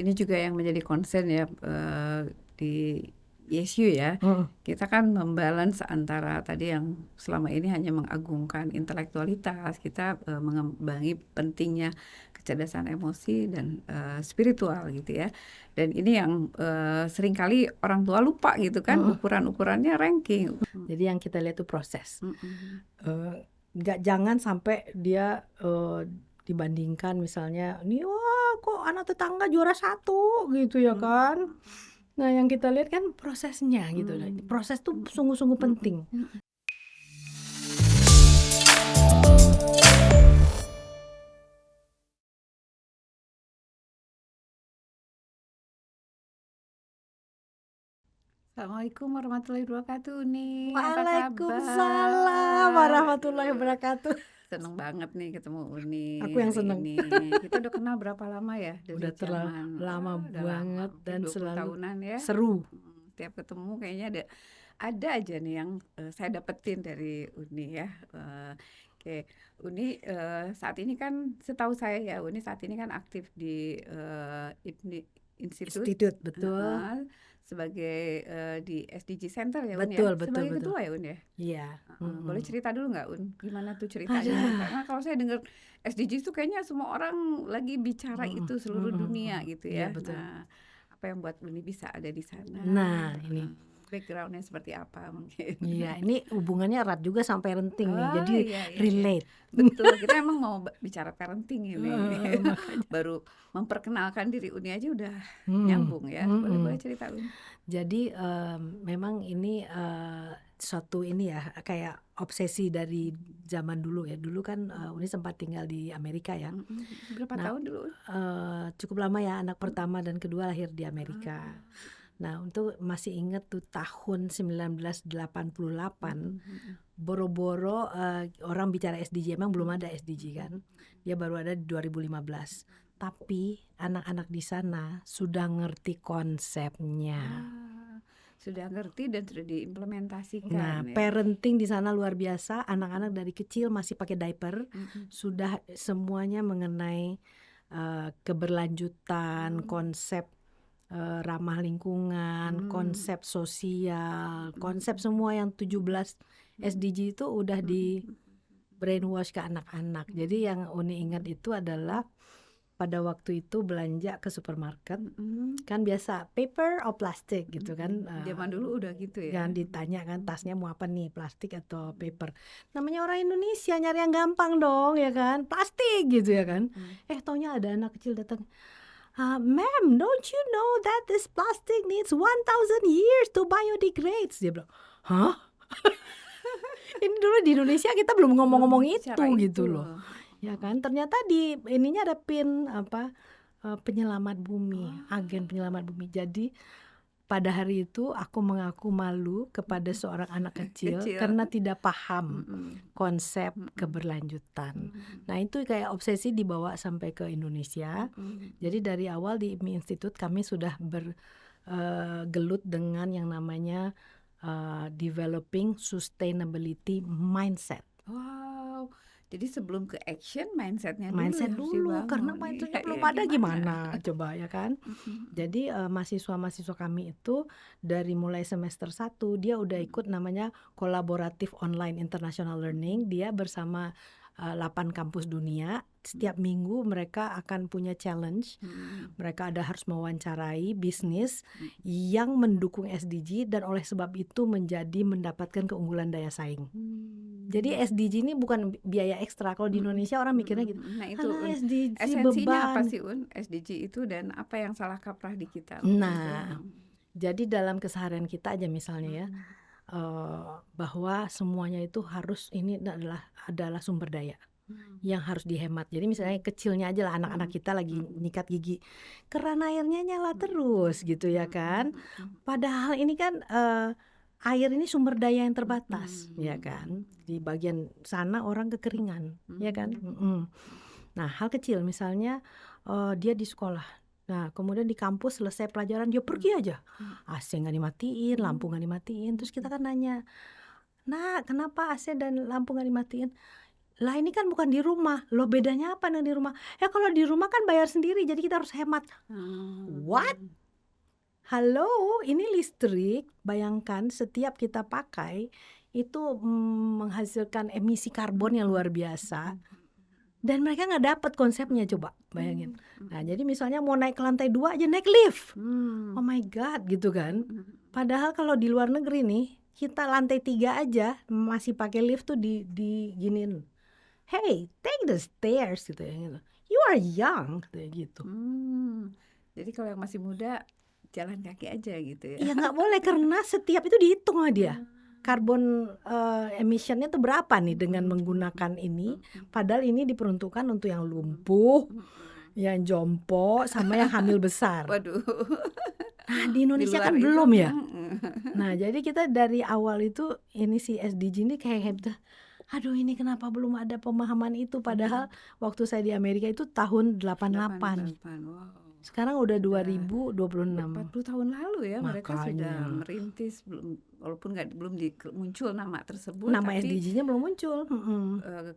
ini juga yang menjadi concern ya di YSU ya. Kita kan membalance antara tadi yang selama ini hanya mengagungkan intelektualitas, kita mengembangi pentingnya kecerdasan emosi dan spiritual gitu ya. Dan ini yang seringkali orang tua lupa gitu kan, ukuran-ukurannya ranking. Jadi yang kita lihat itu proses. Mm-mm. Jangan sampai dia dibandingkan misalnya, nih wah kok anak tetangga juara 1 gitu ya kan. Nah yang kita lihat kan prosesnya gitu. Proses tuh sungguh-sungguh penting. Assalamualaikum warahmatullahi wabarakatuh Uni. Apa Waalaikumsalam kabar? warahmatullahi wabarakatuh. Seneng banget nih ketemu Uni Aku yang hari seneng. ini. Kita udah kenal berapa lama ya? Dari Udah terlalu zaman lama udah banget mungkin dan 20 selalu tahunan ya. seru. Tiap ketemu kayaknya ada aja nih yang saya dapetin dari Uni ya. Oke, Uni saat ini kan setahu saya ya, Uni saat ini kan aktif di Institute Institut, betul. sebagai di SDG Center ya Un Betul, ya, betul, sebagai betul. ketua ya Un ya. Iya. Boleh cerita dulu nggak Un, gimana tuh ceritanya? Karena kalau saya dengar SDG itu kayaknya semua orang lagi bicara itu seluruh dunia gitu Iya, ya. betul. Nah, apa yang buat Uni bisa ada di sana? Nah, ini. Backgroundnya seperti apa mungkin? Iya, ini hubungannya erat juga sama parenting nih, jadi iya. relate. Betul, kita emang mau bicara parenting ini. Makanya. Baru memperkenalkan diri Uni aja udah nyambung ya. Boleh cerita Un. Jadi memang ini suatu ini ya kayak obsesi dari zaman dulu ya. Dulu kan Uni sempat tinggal di Amerika ya. Berapa tahun dulu Un? Cukup lama ya, anak pertama dan kedua lahir di Amerika. Nah, untuk masih ingat tuh tahun 1988, boro-boro orang bicara SDG, emang belum ada SDG kan. Dia baru ada di 2015. Tapi anak-anak di sana sudah ngerti konsepnya. Sudah ngerti dan sudah diimplementasikan. Nah, ya. parenting di sana luar biasa. Anak-anak dari kecil masih pakai diaper, sudah semuanya mengenai keberlanjutan, konsep ramah lingkungan, konsep sosial, konsep semua yang 17 SDG itu udah di brainwash ke anak-anak. Jadi yang Uni ingat itu adalah pada waktu itu belanja ke supermarket, kan biasa paper or plastic gitu kan. Zaman dulu udah gitu ya. Jangan ditanya kan tasnya mau apa nih, plastik atau paper. Namanya orang Indonesia nyari yang gampang dong ya kan, plastik gitu ya kan. Taunya ada anak kecil datang, ma'am, don't you know that this plastic needs 1,000 years to biodegrade? Dia bilang, hah? Ini dulu di Indonesia kita belum ngomong-ngomong itu gitu loh. Ya kan, ternyata di ininya ada pin penyelamat bumi, agen penyelamat bumi. Jadi pada hari itu aku mengaku malu kepada seorang anak kecil karena tidak paham konsep keberlanjutan. Nah, itu kayak obsesi dibawa sampai ke Indonesia. Jadi dari awal di IMI Institute kami sudah bergelut dengan yang namanya developing sustainability mindset. Wow. Jadi sebelum ke action mindset dulu karena mindsetnya belum ada gimana coba ya kan. Jadi mahasiswa-mahasiswa kami itu dari mulai semester 1 dia udah ikut namanya kolaboratif online international learning. Dia bersama 8 kampus dunia. Setiap minggu mereka akan punya challenge. Mereka harus mewawancarai bisnis yang mendukung SDG dan oleh sebab itu mendapatkan keunggulan daya saing. Jadi SDG ini bukan biaya ekstra. Kalau di Indonesia orang mikirnya gitu. Nah, itu SDG esensinya beban. apa sih Un? SDG itu dan apa yang salah kaprah di kita? Nah, jadi dalam keseharian kita aja misalnya ya, bahwa semuanya itu harus ini adalah sumber daya yang harus dihemat. Jadi misalnya kecilnya aja lah, anak-anak kita lagi nyikat gigi, keran airnya nyala terus gitu ya kan. Padahal ini kan air ini sumber daya yang terbatas ya kan. Di bagian sana orang kekeringan ya kan. Nah, hal kecil misalnya dia di sekolah. Nah, kemudian di kampus selesai pelajaran dia pergi aja. AC nggak dimatiin, lampu nggak dimatiin. Terus kita kan nanya, nah kenapa AC dan lampu nggak dimatiin? Lah ini kan bukan di rumah. Loh bedanya apa dengan di rumah? Ya kalau di rumah kan bayar sendiri, jadi kita harus hemat. What? Halo, ini listrik. Bayangkan setiap kita pakai itu menghasilkan emisi karbon yang luar biasa. Dan mereka nggak dapat konsepnya, coba bayangin. Nah jadi misalnya mau naik ke lantai 2 aja naik lift. Oh my God gitu kan. Padahal kalau di luar negeri nih, kita lantai 3 aja masih pakai lift tuh di giniin. Hey, take the stairs gitu ya gitu. You are young gitu. Jadi kalau yang masih muda jalan kaki aja gitu ya. Iya nggak boleh karena setiap itu dihitung sama dia. Karbon emissionnya tuh berapa nih dengan menggunakan ini. Padahal ini diperuntukkan untuk yang lumpuh, yang jompo, sama yang hamil besar. Waduh. Nah di Indonesia kan belum ya. Nah jadi kita dari awal itu ini si SDG ini kayak aduh ini kenapa belum ada pemahaman itu. Padahal waktu saya di Amerika itu tahun 88. Wow. Sekarang udah 2026. 40 tahun lalu ya. Mereka sudah Makanya. merintis, walaupun belum muncul nama tersebut, Nama tapi SDG-nya belum muncul.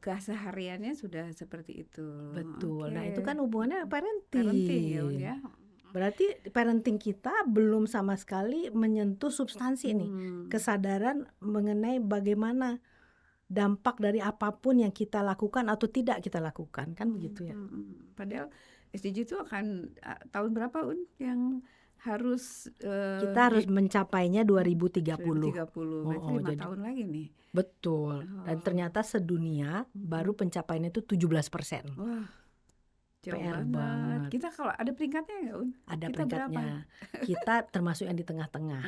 kesehariannya sudah seperti itu. Betul. Oke. Nah itu kan hubungannya Parenting ya. Berarti parenting kita belum sama sekali menyentuh substansi nih, kesadaran mengenai bagaimana dampak dari apapun yang kita lakukan atau tidak kita lakukan, kan begitu ya. Padahal SDG itu akan tahun berapa yang harus kita harus mencapainya 2030. 2030. Berarti 5 jadi tahun lagi nih. Betul. Dan ternyata sedunia baru pencapaiannya itu 17%. Wah, jauh PR banget. banget. Kita kalau ada peringkatnya nggak, Un? Ada Kita peringkatnya. Kita termasuk yang di tengah-tengah.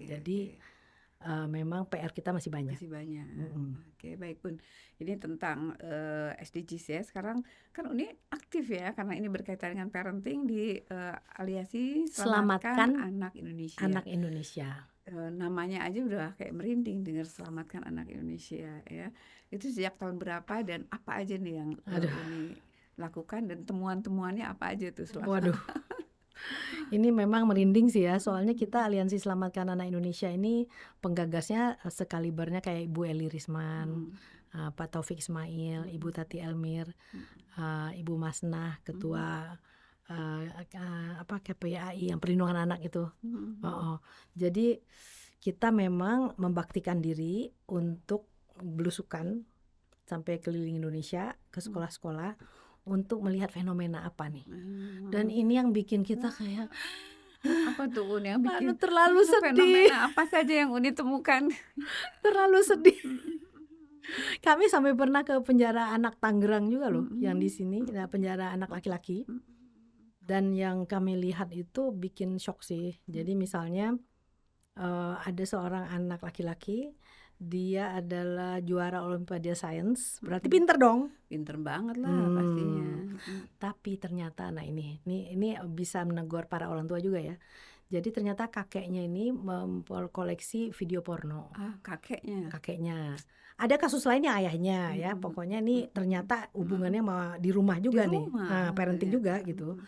Jadi memang PR kita masih banyak. Oke, baik Bun. Ini tentang SDGs ya. Sekarang kan Uni aktif ya, karena ini berkaitan dengan parenting di aliansi Selamatkan Anak Indonesia. Anak Indonesia. Namanya aja udah kayak merinding dengar Selamatkan Anak Indonesia ya. Itu sejak tahun berapa dan apa aja nih yang Uni lakukan dan temuan-temuannya apa aja tuh selama? Waduh. Ini memang merinding sih ya, soalnya kita Aliansi Selamatkan Anak Indonesia ini penggagasnya sekalibernya kayak Ibu Eli Risman, Pak Taufik Ismail, Ibu Tati Elmir, Ibu Masnah, Ketua KPAI yang perlindungan anak itu. Jadi kita memang membaktikan diri untuk belusukan sampai keliling Indonesia ke sekolah-sekolah untuk melihat fenomena apa nih. Dan ini yang bikin kita kayak apa tuh Un yang bikin terlalu sedih. Fenomena apa saja yang Uni temukan? Terlalu sedih. Kami sampai pernah ke penjara anak Tangerang juga loh, yang di sini ada penjara anak laki-laki. Dan yang kami lihat itu bikin shock sih. Jadi misalnya ada seorang anak laki-laki, dia adalah juara Olimpiade Sains, berarti pinter dong. Pinter banget lah pastinya. Tapi ternyata ini bisa menegur para orang tua juga ya. Jadi ternyata kakeknya ini mengkoleksi video porno. Kakeknya. Ada kasus lainnya ayahnya ya. Pokoknya ini ternyata hubungannya di rumah juga nih. Nah, parenting juga gitu.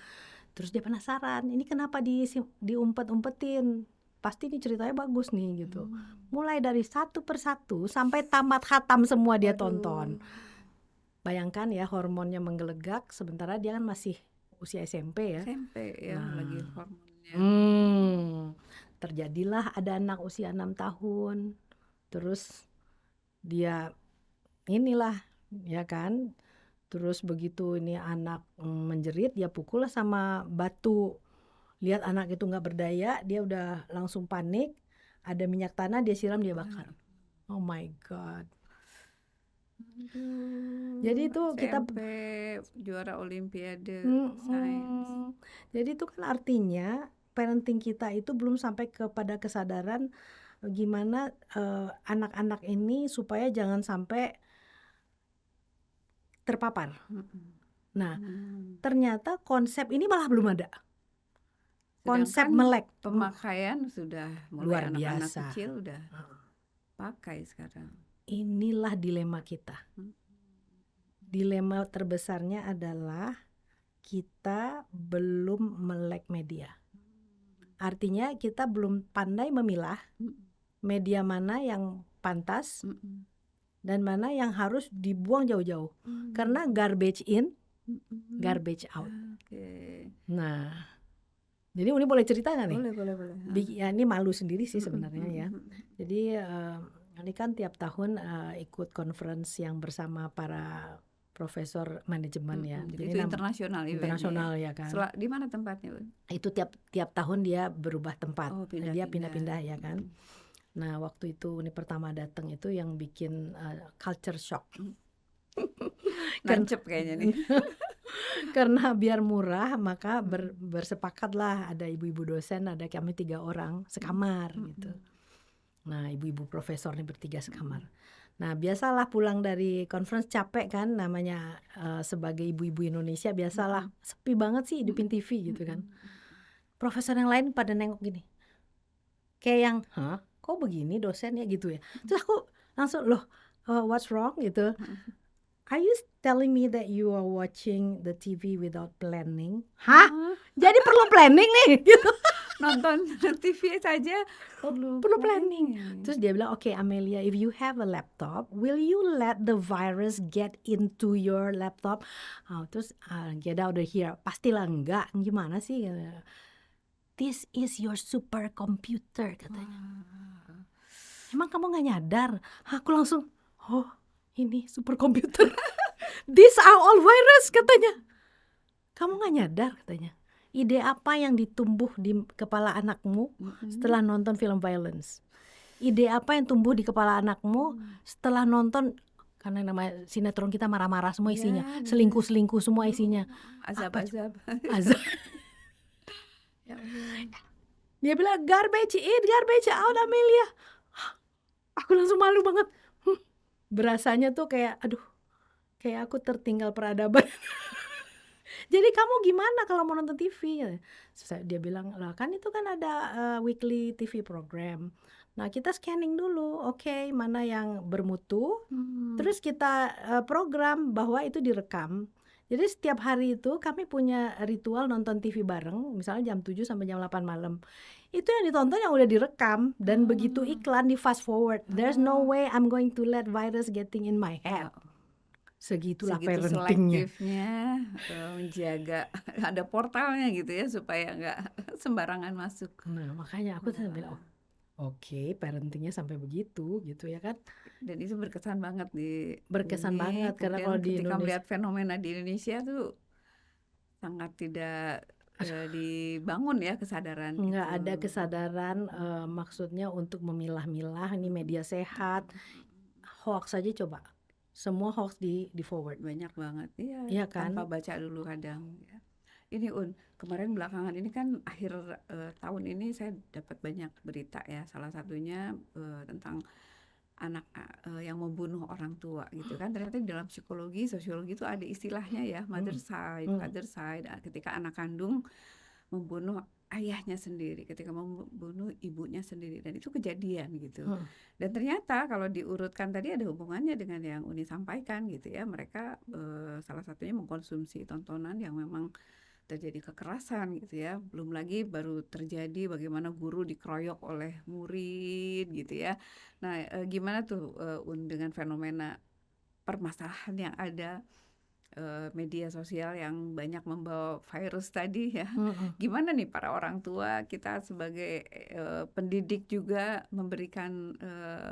Terus dia penasaran, ini kenapa diumpet-umpetin? Pasti ini ceritanya bagus nih gitu. Mulai dari satu persatu sampai tamat khatam semua dia tonton. Bayangkan ya, hormonnya menggelegak sementara dia kan masih usia SMP ya. SMP ya, lagi hormonnya. Terjadilah ada anak usia 6 tahun. Terus dia inilah ya kan. Terus begitu ini anak menjerit, dia pukul sama batu. Lihat anak itu nggak berdaya, dia udah langsung panik. Ada minyak tanah, dia siram, dia bakar. Oh my God. Jadi itu kita juara Olimpiade Sains. Jadi itu kan artinya parenting kita itu belum sampai kepada kesadaran gimana anak-anak ini supaya jangan sampai terpapar. Nah, ternyata konsep ini malah belum ada. Konsep melek pemakaian sudah mulai, luar biasa. Anak-anak kecil udah pakai sekarang. Inilah dilema kita. Dilema terbesarnya adalah kita belum melek media. Artinya kita belum pandai memilah media mana yang pantas, dan mana yang harus dibuang jauh-jauh. Karena garbage in, garbage out. Oke. Nah, jadi Uni boleh cerita nggak nih? Boleh. Ya ini malu sendiri sih sebenarnya ya. Jadi ini kan tiap tahun ikut conference yang bersama para profesor manajemen ya. Jadi itu internasional event internasional ya kan. Di mana tempatnya, Un? Itu tiap tahun dia berubah tempat. Oh, Dia pindah-pindah ya kan. Nah, waktu itu Uni pertama datang itu yang bikin culture shock. Nancep kayaknya nih. Karena biar murah maka bersepakatlah ada ibu-ibu dosen, ada kami 3 orang sekamar gitu. Nah, ibu-ibu profesor nih bertiga sekamar. Nah, biasalah pulang dari conference capek kan, namanya sebagai ibu-ibu Indonesia biasalah sepi banget sih hidupin TV gitu kan. Profesor yang lain pada nengok gini. Kayak yang, "Hah? Kok begini dosen ya?" gitu ya. Terus aku langsung, "Loh, what's wrong?" gitu. "Are you telling me that you are watching the TV without planning?" Hah? Jadi perlu planning nih gitu. Nonton TV saja perlu planning. Terus dia bilang, "Oke, Amelia, if you have a laptop, will you let the virus get into your laptop?" Terus get out of here. Pastilah enggak. Gimana sih? "This is your supercomputer," katanya. "Emang kamu nggak nyadar?" Aku langsung, "Oh, ini superkomputer." "These are all virus," katanya. "Kamu nggak nyadar," katanya. "Ide apa yang ditumbuh di kepala anakmu setelah nonton film violence? Ide apa yang tumbuh di kepala anakmu setelah nonton," karena nama sinetron kita marah-marah semua isinya, selingkuh-selingkuh semua isinya, azab-azab. Dia bilang garbage in, garbage out, Amelia. Aku langsung malu banget. Berasanya tuh kayak, aduh, kayak aku tertinggal peradaban. "Jadi kamu gimana kalau mau nonton TV?" Dia bilang, "Lah kan itu kan ada weekly TV program. Nah, kita scanning dulu, oke, mana yang bermutu, terus kita program bahwa itu direkam. Jadi setiap hari itu kami punya ritual nonton TV bareng, misalnya jam 7 sampai jam 8 malam. Itu yang ditonton yang udah direkam, dan begitu iklan di fast forward. There's no way I'm going to let virus getting in my head." Segitulah parentingnya. Selektifnya menjaga ada portalnya gitu ya supaya nggak sembarangan masuk. Nah, makanya aku bilang, oke, parentingnya sampai begitu gitu ya kan. Dan itu berkesan banget Berkesan banget karena kalau di ketika Indonesia melihat fenomena di Indonesia tuh sangat tidak dibangun ya kesadaran. nggak ada kesadaran, maksudnya untuk memilah-milah ini media sehat. Hoax aja coba. Semua hoax di forward. Banyak banget. Iya kan? Tanpa baca dulu kadang ya. Ini kemarin belakangan ini kan akhir tahun ini saya dapat banyak berita ya. Salah satunya tentang anak yang membunuh orang tua gitu kan. Ternyata di dalam psikologi, sosiologi itu ada istilahnya ya, mother side, father side. Ketika anak kandung membunuh ayahnya sendiri, ketika membunuh ibunya sendiri, dan itu kejadian gitu. Dan ternyata kalau diurutkan tadi ada hubungannya dengan yang Uni sampaikan gitu ya. Mereka salah satunya mengkonsumsi tontonan yang memang terjadi kekerasan gitu ya. Belum lagi baru terjadi bagaimana guru dikeroyok oleh murid gitu ya. Nah, gimana tuh dengan fenomena permasalahan yang ada, media sosial yang banyak membawa virus tadi ya. Gimana nih para orang tua, kita sebagai pendidik juga memberikan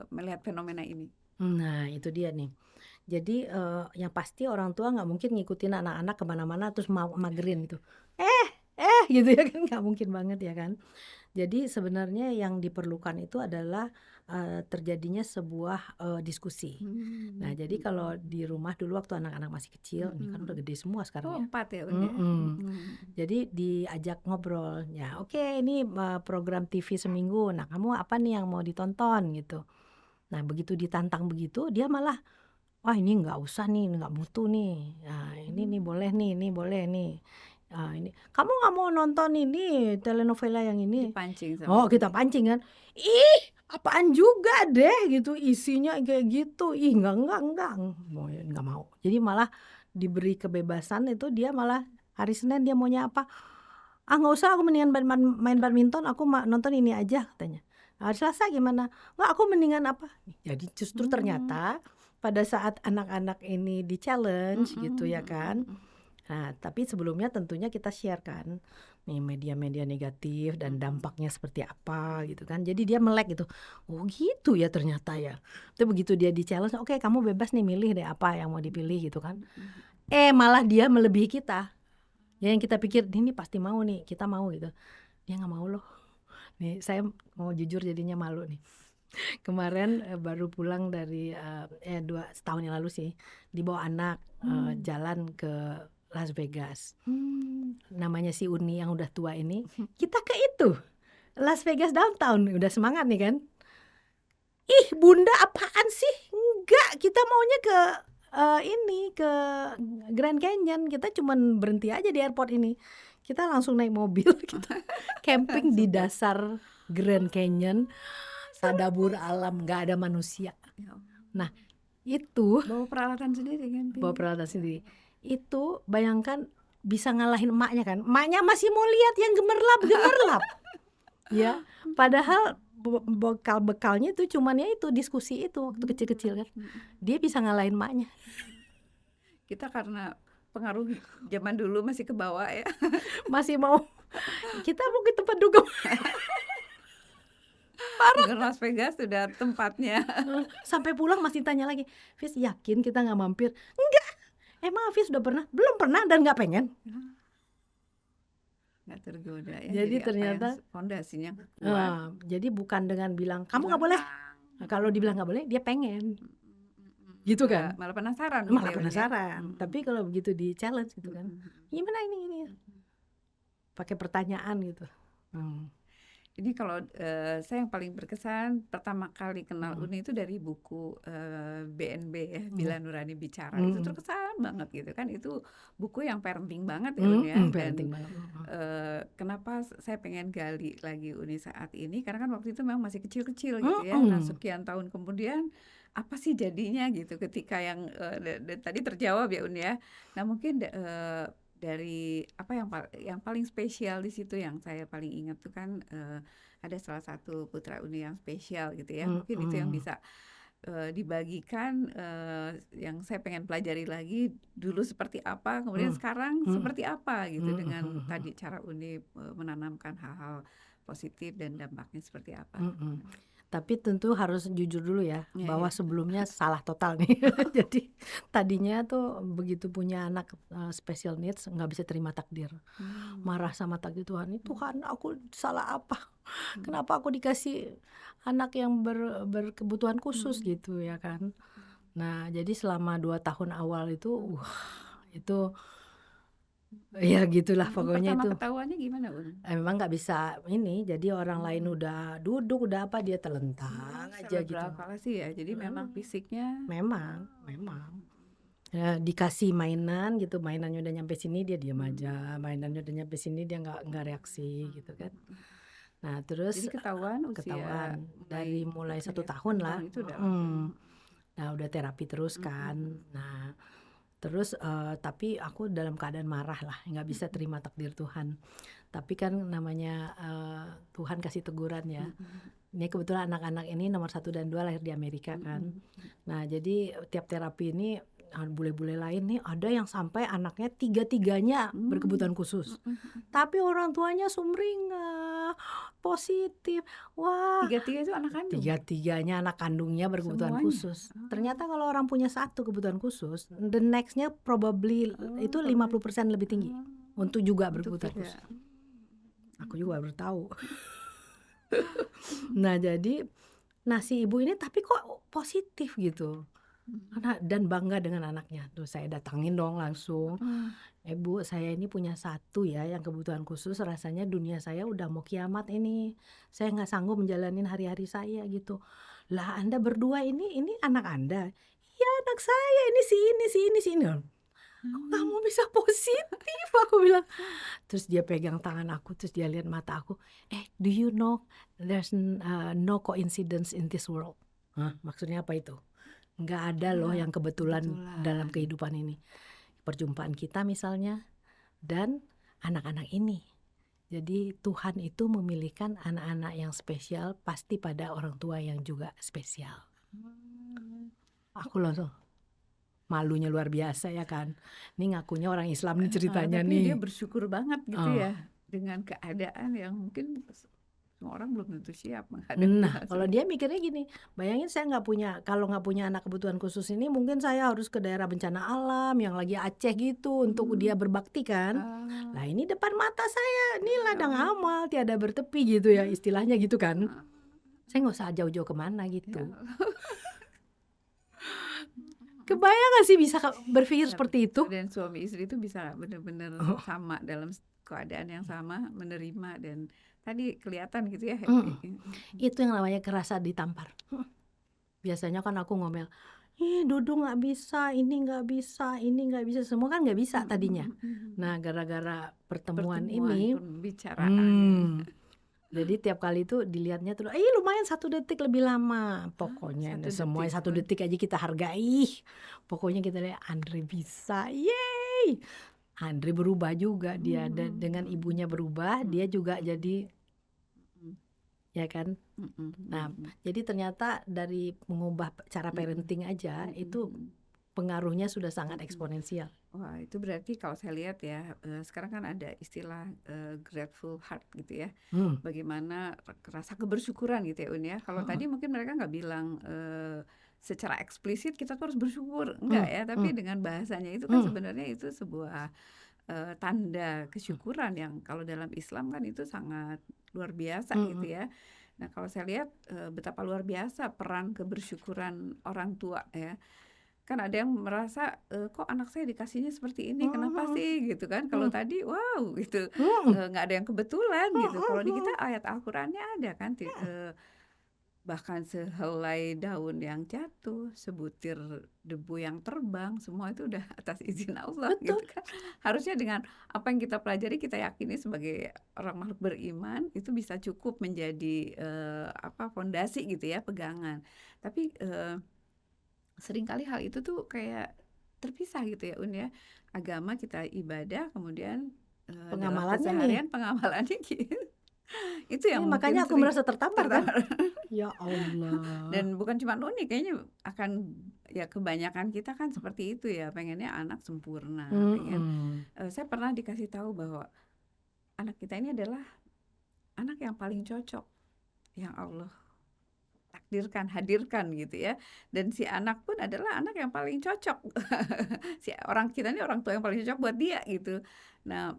melihat fenomena ini? Nah, itu dia nih. Jadi yang pasti orang tua nggak mungkin ngikutin anak-anak kemana-mana terus magerin gitu. Gitu ya kan, nggak mungkin banget ya kan. Jadi sebenarnya yang diperlukan itu adalah terjadinya sebuah diskusi. Nah, jadi kalau di rumah dulu waktu anak-anak masih kecil, ini kan udah gede semua sekarang ya. 4 ya. Jadi diajak ngobrol. Ya, oke, ini program TV seminggu. Nah, kamu apa nih yang mau ditonton gitu. Nah, begitu ditantang begitu, dia malah, wah ini nggak usah nih, nggak butuh nih. Nah, ini nih boleh nih, ini boleh nih. Ini kamu nggak mau nonton ini telenovela yang ini? Dipancing Oh, kita pancing kan. Ih, apaan juga deh gitu, isinya kayak gitu. Ih, enggak mau. Jadi malah diberi kebebasan itu, dia malah hari Senin dia maunya apa? Nggak usah, aku mendingan main badminton, aku nonton ini aja katanya. Hari Selasa gimana? Nggak, aku mendingan apa? Jadi justru ternyata pada saat anak-anak ini di-challenge gitu ya kan. Nah, tapi sebelumnya tentunya kita share kan nih media-media negatif dan dampaknya seperti apa gitu kan. Jadi dia melek gitu. Oh gitu ya ternyata ya. Itu begitu dia di-challenge, oke kamu bebas nih milih deh apa yang mau dipilih gitu kan. Malah dia melebihi kita. Ya yang kita pikir ini pasti mau nih, kita mau gitu. Dia nggak mau loh. Nih saya mau jujur jadinya malu nih. Kemarin baru pulang dari 2 tahun yang lalu sih, dibawa anak jalan ke Las Vegas. Namanya si Uni yang udah tua ini, kita ke itu Las Vegas downtown, udah semangat nih kan. Ih bunda apaan sih? Enggak, kita maunya ke ke Grand Canyon. Kita cuman berhenti aja di airport ini. Kita langsung naik mobil, kita camping di dasar Grand Canyon. Tadabur alam, nggak ada manusia. Ya Allah. Nah itu Bawa peralatan sendiri kan, Pi? bawa peralatan sendiri. Itu bayangkan bisa ngalahin emaknya kan. Emaknya masih mau lihat yang gemerlap. Ya, padahal bekal-bekalnya itu cuman ya itu diskusi itu waktu kecil-kecil kan. Dia bisa ngalahin emaknya. Kita karena pengaruh zaman dulu masih ke bawah ya. Masih mau kita mau ke tempat dugem. Dengan Las Vegas sudah tempatnya. Sampai pulang masih tanya lagi, Fis yakin kita nggak mampir? Enggak. Emang Fis udah pernah? Belum pernah dan nggak pengen. Nggak tergoda ya. Jadi ternyata fondasinya kuat. jadi bukan dengan bilang kamu nggak boleh. Nah, kalau dibilang nggak boleh, dia pengen. Gitu kan? Malah penasaran. Malah penasaran. Tapi kalau begitu di challenge gitu kan, gimana ini? Pakai pertanyaan gitu. Ini kalau saya yang paling berkesan pertama kali kenal Uni itu dari buku BNB ya, Bila Nurani Bicara. Itu terkesan banget gitu kan. Itu buku yang parenting banget ya Uni ya. Dan kenapa saya pengen gali lagi Uni saat ini, karena kan waktu itu memang masih kecil-kecil gitu ya. Nah sekian tahun kemudian apa sih jadinya gitu ketika yang tadi terjawab ya Uni ya. Nah mungkin dari apa yang paling spesial di situ, yang saya paling ingat tuh kan ada salah satu putra Uni yang spesial gitu ya. Mungkin itu yang bisa dibagikan, yang saya pengen pelajari lagi dulu seperti apa, kemudian sekarang seperti apa gitu, dengan tadi cara Uni menanamkan hal-hal positif dan dampaknya seperti apa. Tapi tentu harus jujur dulu ya, bahwa sebelumnya salah total nih. Jadi tadinya tuh begitu punya anak special needs nggak bisa terima takdir, marah sama takdir Tuhan. Tuhan aku salah apa? Kenapa aku dikasih anak yang berkebutuhan khusus gitu ya kan? Nah jadi selama 2 tahun awal itu ya gitulah pokoknya. Pertama itu ketahuannya gimana Un? memang nggak bisa ini, jadi orang lain udah duduk udah apa dia telentang aja gitu. Palsi ya, jadi memang fisiknya memang ya, dikasih mainan gitu, mainannya udah nyampe sini dia diam aja, mainannya udah nyampe sini dia nggak reaksi gitu kan. Nah terus jadi ketahuan dari mulai 1 tahun lah. Itu udah Nah udah terapi terus kan. Nah terus tapi aku dalam keadaan marah lah, nggak bisa terima takdir Tuhan. Tapi kan namanya Tuhan kasih teguran ya. Ini kebetulan anak-anak ini nomor 1 dan 2 lahir di Amerika kan. Nah jadi tiap terapi ini bule-bule lain nih ada yang sampai anaknya 3-tiganya berkebutuhan khusus. Tapi orang tuanya sumringah, positif. Wah, 3-3 itu anak kandung. 3-tiganya anak kandungnya berkebutuhan khusus. Ternyata kalau orang punya 1 kebutuhan khusus, the next-nya probably itu 50% lebih tinggi untuk juga berkebutuhan khusus. Aku juga baru tahu. Nah jadi si ibu ini tapi kok positif gitu. Dan bangga dengan anaknya. Tuh saya datangin dong langsung. Bu saya ini punya 1 ya yang kebutuhan khusus, rasanya dunia saya udah mau kiamat ini. Saya nggak sanggup menjalanin hari-hari saya gitu. Lah Anda berdua ini anak Anda? Iya anak saya, ini si ini. Kok kamu bisa positif? Aku bilang. Terus dia pegang tangan aku, terus dia lihat mata aku. Do you know there's no coincidence in this world? Maksudnya apa itu? Nggak ada loh yang kebetulan dalam kehidupan ini. Perjumpaan kita misalnya dan anak-anak ini. Jadi Tuhan itu memilihkan anak-anak yang spesial pasti pada orang tua yang juga spesial. Aku langsung malunya luar biasa ya kan. Ini ngakunya orang Islam nih ceritanya Tapi dia nih. bersyukur banget gitu Oh. ya dengan keadaan yang mungkin semua orang belum tentu siap menghadapi Nah, hal kalau seperti dia mikirnya gini, bayangin saya kalau nggak punya anak kebutuhan khusus ini, mungkin saya harus ke daerah bencana alam yang lagi Aceh gitu untuk dia berbakti kan. Ah, Lah ini depan mata saya, ini ya ladang Allah. amal tiada bertepi gitu ya istilahnya gitu kan. Ah, Saya nggak usah jauh-jauh kemana ya gitu. Allah. Kebayang nggak sih bisa berpikir Nah, seperti itu? dan suami istri itu bisa benar-benar sama dalam keadaan yang sama, menerima dan tadi kelihatan gitu ya happy. Itu yang namanya kerasa ditampar. Biasanya kan aku ngomel, Dudu nggak bisa, ini nggak bisa, ini nggak bisa, semua kan nggak bisa tadinya. Nah, gara-gara pertemuan ini, pembicaraan. jadi tiap kali itu dilihatnya tuh, lumayan 1 detik lebih lama. Pokoknya 1 semuanya detik. 1 detik aja kita hargai. Pokoknya kita lihat Andre bisa, yeay. Andre berubah juga dia dengan ibunya berubah, dia juga jadi, ya kan. Nah, jadi ternyata dari mengubah cara parenting aja itu pengaruhnya sudah sangat eksponensial. Wah, itu berarti kalau saya lihat ya, sekarang kan ada istilah grateful heart gitu ya. Bagaimana rasa kebersyukuran gitu ya Un ya. Kalau tadi mungkin mereka nggak bilang secara eksplisit kita tuh harus bersyukur, enggak ya. Tapi dengan bahasanya itu kan sebenarnya itu sebuah tanda kesyukuran yang kalau dalam Islam kan itu sangat luar biasa gitu ya. Nah kalau saya lihat betapa luar biasa peran kebersyukuran orang tua ya. Kan ada yang merasa kok anak saya dikasihnya seperti ini, kenapa sih gitu kan. Kalau tadi wow gitu, nggak ada yang kebetulan gitu. Kalau di kita ayat Al-Qur'annya ada kan, bahkan sehelai daun yang jatuh, sebutir debu yang terbang, semua itu udah atas izin Allah gitu kan. Harusnya dengan apa yang kita pelajari, kita yakini sebagai orang makhluk beriman itu bisa cukup menjadi fondasi gitu ya, pegangan. Tapi seringkali hal itu tuh kayak terpisah gitu ya Un ya. Agama kita ibadah, kemudian dalam Pengamalannya keseharian pengamalannya gitu. Itu yang mungkin makanya aku sering merasa tertampar kan. Ya Allah. Dan bukan cuma Uni, kayaknya akan ya kebanyakan kita kan seperti itu ya, pengennya anak sempurna, saya pernah dikasih tahu bahwa anak kita ini adalah anak yang paling cocok yang Allah takdirkan, hadirkan gitu ya. Dan si anak pun adalah anak yang paling cocok. Si orang kita ini orang tua yang paling cocok buat dia gitu. Nah,